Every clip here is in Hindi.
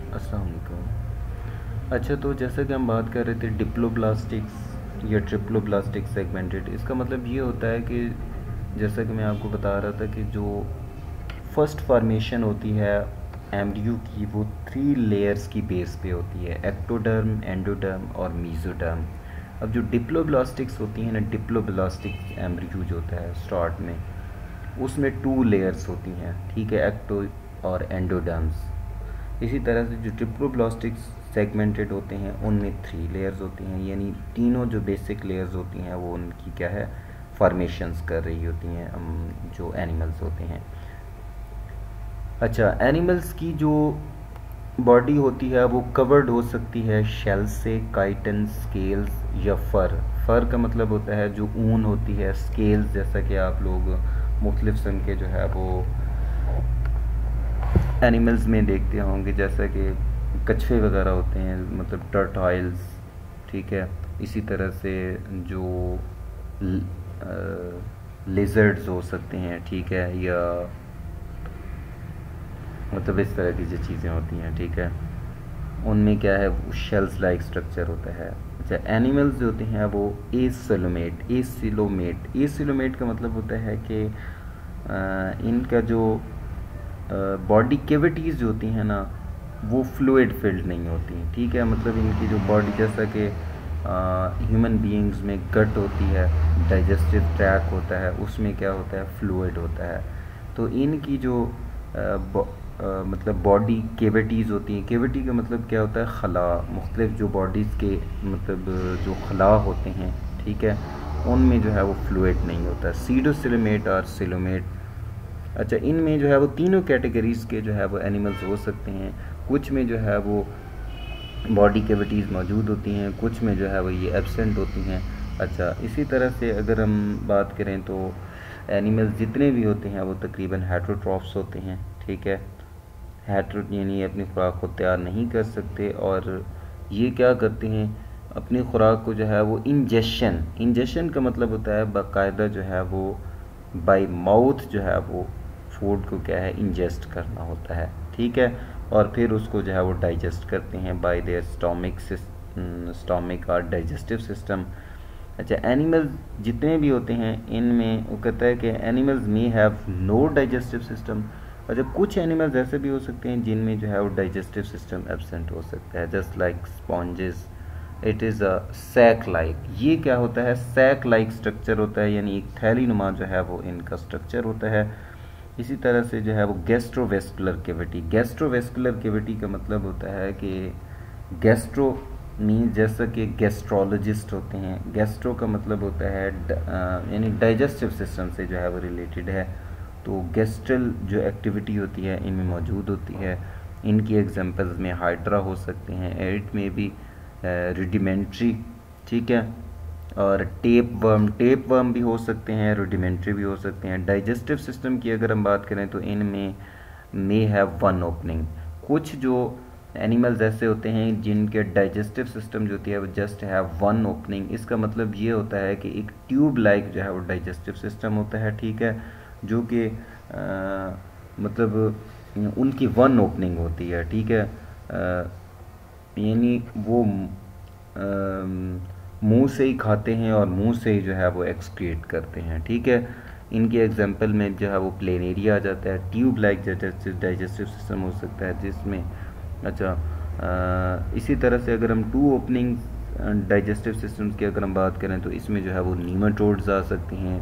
अस्सलाम वालेकुम। अच्छा, तो जैसा कि हम बात कर रहे थे डिप्लोब्लास्टिक्स या ट्रिप्लोब्लास्टिक सेगमेंटेड, इसका मतलब ये होता है कि जैसा कि मैं आपको बता रहा था कि जो फर्स्ट फॉर्मेशन होती है एम्ब्रियो की, वो 3 लेयर्स की बेस पे होती है, एक्टोडर्म, एंडोडर्म और मीजोडर्म। अब जो डिप्लोब्लास्टिक्स होती हैं ना, डिप्लोब्लास्टिक एम्ब्रियो जो होता है स्टार्ट में, उसमें 2 लेयर्स होती हैं, ठीक है, एक्टो और एंडोडर्म्स। इसी तरह से जो ट्रिप्लोब्लास्टिक्स सेगमेंटेड होते हैं उनमें 3 लेयर्स होती हैं, यानी तीनों जो बेसिक लेयर्स होती हैं वो उनकी क्या है, फॉर्मेशंस कर रही होती हैं जो एनिमल्स होते हैं। अच्छा, एनिमल्स की जो बॉडी होती है वो कवर्ड हो सकती है शेल से, काइटन, स्केल्स या फर। फर का मतलब होता है जो ऊन होती है, स्केल्स जैसा कि आप लोग मुख्तलिफ किस्म के जो है वो एनिमल्स में देखते होंगे, जैसा कि कछुए वगैरह होते हैं, मतलब टर्टॉइल्स, ठीक है। इसी तरह से जो लिजर्ड्स हो सकते हैं, ठीक है, या मतलब इस तरह की जो चीज़ें होती हैं, ठीक है, उनमें क्या है, शेल्स लाइक स्ट्रक्चर होता है। अच्छा, एनिमल्स जो होते हैं वो एसिलोमेट का मतलब होता है कि इनका जो बॉडी कैविटीज़ जो होती हैं ना, वो फ्लूइड फिल्ड नहीं होती, ठीक है, मतलब इनकी जो बॉडी, जैसा कि ह्यूमन बीइंग्स में गट होती है, डाइजेस्टिव ट्रैक होता है, उसमें क्या होता है, फ्लूइड होता है। तो इनकी जो मतलब बॉडी कैविटीज़ होती हैं, कैविटी का मतलब क्या होता है, खला, मुख्तलिफ जो बॉडीज़ के मतलब जो खला होते हैं, ठीक है, उनमें जो है वो फ्लूइड नहीं होता, सीडोसिलोमेट और सिलोमेट। अच्छा, इनमें जो है वो तीनों कैटेगरीज़ के जो है वो एनिमल्स हो सकते हैं। कुछ में जो है वो बॉडी कैविटीज़ मौजूद होती हैं, कुछ में जो है वो ये एब्सेंट होती हैं। अच्छा, इसी तरह से अगर हम बात करें तो एनिमल्स जितने भी होते हैं वो तकरीबन हेटरोट्रॉफ्स होते हैं, ठीक है। हेटरो यानी अपनी खुराक को तैयार नहीं कर सकते, और ये क्या करते हैं, अपनी खुराक को जो है वो इंजेशन का मतलब होता है बाकायदा जो है वो बाय माउथ जो है वो फूड को क्या है, इंजेस्ट करना होता है, ठीक है, और फिर उसको जो है वो डाइजेस्ट करते हैं बाय देयर स्टोमिक और डाइजेस्टिव सिस्टम। अच्छा, एनिमल्स जितने भी होते हैं इनमें वो कहता है कि animals may have no digestive system. अच्छा, कुछ एनिमल्स ऐसे भी हो सकते हैं जिनमें जो है वो डाइजेस्टिव सिस्टम एब्सेंट हो सकता है, just like sponges, it is a sac like. ये क्या होता है, सैक लाइक स्ट्रक्चर होता है, यानी एक थैली नुमा जो है वो इनका स्ट्रक्चर होता है। इसी तरह से जो है वो गैस्ट्रोवेस्कुलर कैविटी का मतलब होता है कि गैस्ट्रो मीन, जैसा कि गैस्ट्रोलॉजिस्ट होते हैं, गैस्ट्रो का मतलब होता है यानी डाइजेस्टिव सिस्टम से जो है वो रिलेटेड है, तो गैस्ट्रल जो एक्टिविटी होती है इनमें मौजूद होती है। इनकी एग्जांपल्स में हाइड्रा हो सकते हैं, इट में भी रुडिमेंट्री, ठीक है, और टेप वर्म भी हो सकते हैं, रुडिमेंट्री भी हो सकते हैं। डाइजेस्टिव सिस्टम की अगर हम बात करें तो इनमें मे हैव वन ओपनिंग। कुछ जो एनिमल्स ऐसे होते हैं जिनके डाइजेस्टिव सिस्टम जो होती है वो जस्ट हैव वन ओपनिंग। इसका मतलब ये होता है कि एक ट्यूब लाइक जो है वो डाइजेस्टिव सिस्टम होता है, ठीक है, जो कि मतलब उनकी वन ओपनिंग होती है, ठीक है, यानी वो मुंह से ही खाते हैं और मुंह से ही जो है वो एक्सक्रीट करते हैं, ठीक है। इनके एग्जांपल में जो है वो प्लेनेरिया आ जाता है, ट्यूब लाइक डाइजेस्टिव सिस्टम हो सकता है जिसमें। अच्छा, इसी तरह से अगर हम 2 ओपनिंग डाइजेस्टिव सिस्टम्स की अगर हम बात करें तो इसमें जो है वो नीमाटोड्स आ सकते हैं।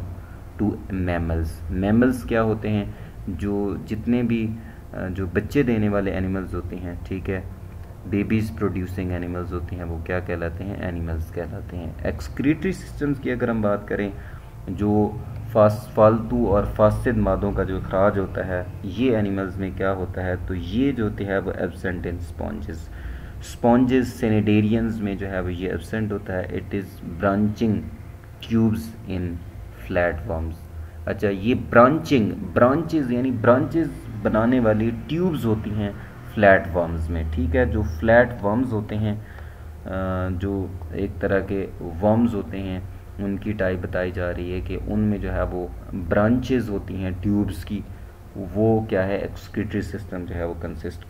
2 मैमल्स क्या होते हैं, जो जितने भी जो बच्चे देने वाले एनिमल्स होते हैं, ठीक है, बेबीज़ प्रोड्यूसिंग एनिमल्स होती हैं, वो क्या कहलाते हैं, एनिमल्स कहलाते हैं। एक्सक्रीटरी सिस्टम्स की अगर हम बात करें, जो फालतू और फासिद मादों का जो अखराज होता है, ये एनिमल्स में क्या होता है, तो ये जो होती है वो एब्सेंट इन स्पॉन्जेस सेनेडेरियंस में जो है वो ये एब्सेंट होता है। It is branching tubes in flat worms. अच्छा, ये ब्रांचेज यानी ब्रांचेज बनाने वाली ट्यूब्स होती हैं फ्लैट वर्म्स में, ठीक है। जो फ्लैट वर्म्स होते हैं, जो एक तरह के वर्म्स होते हैं, उनकी टाइप बताई जा रही है कि उनमें जो है वो ब्रांचेज होती हैं ट्यूब्स की, वो क्या है, एक्सक्रीटरी सिस्टम जो है वो कंसिस्ट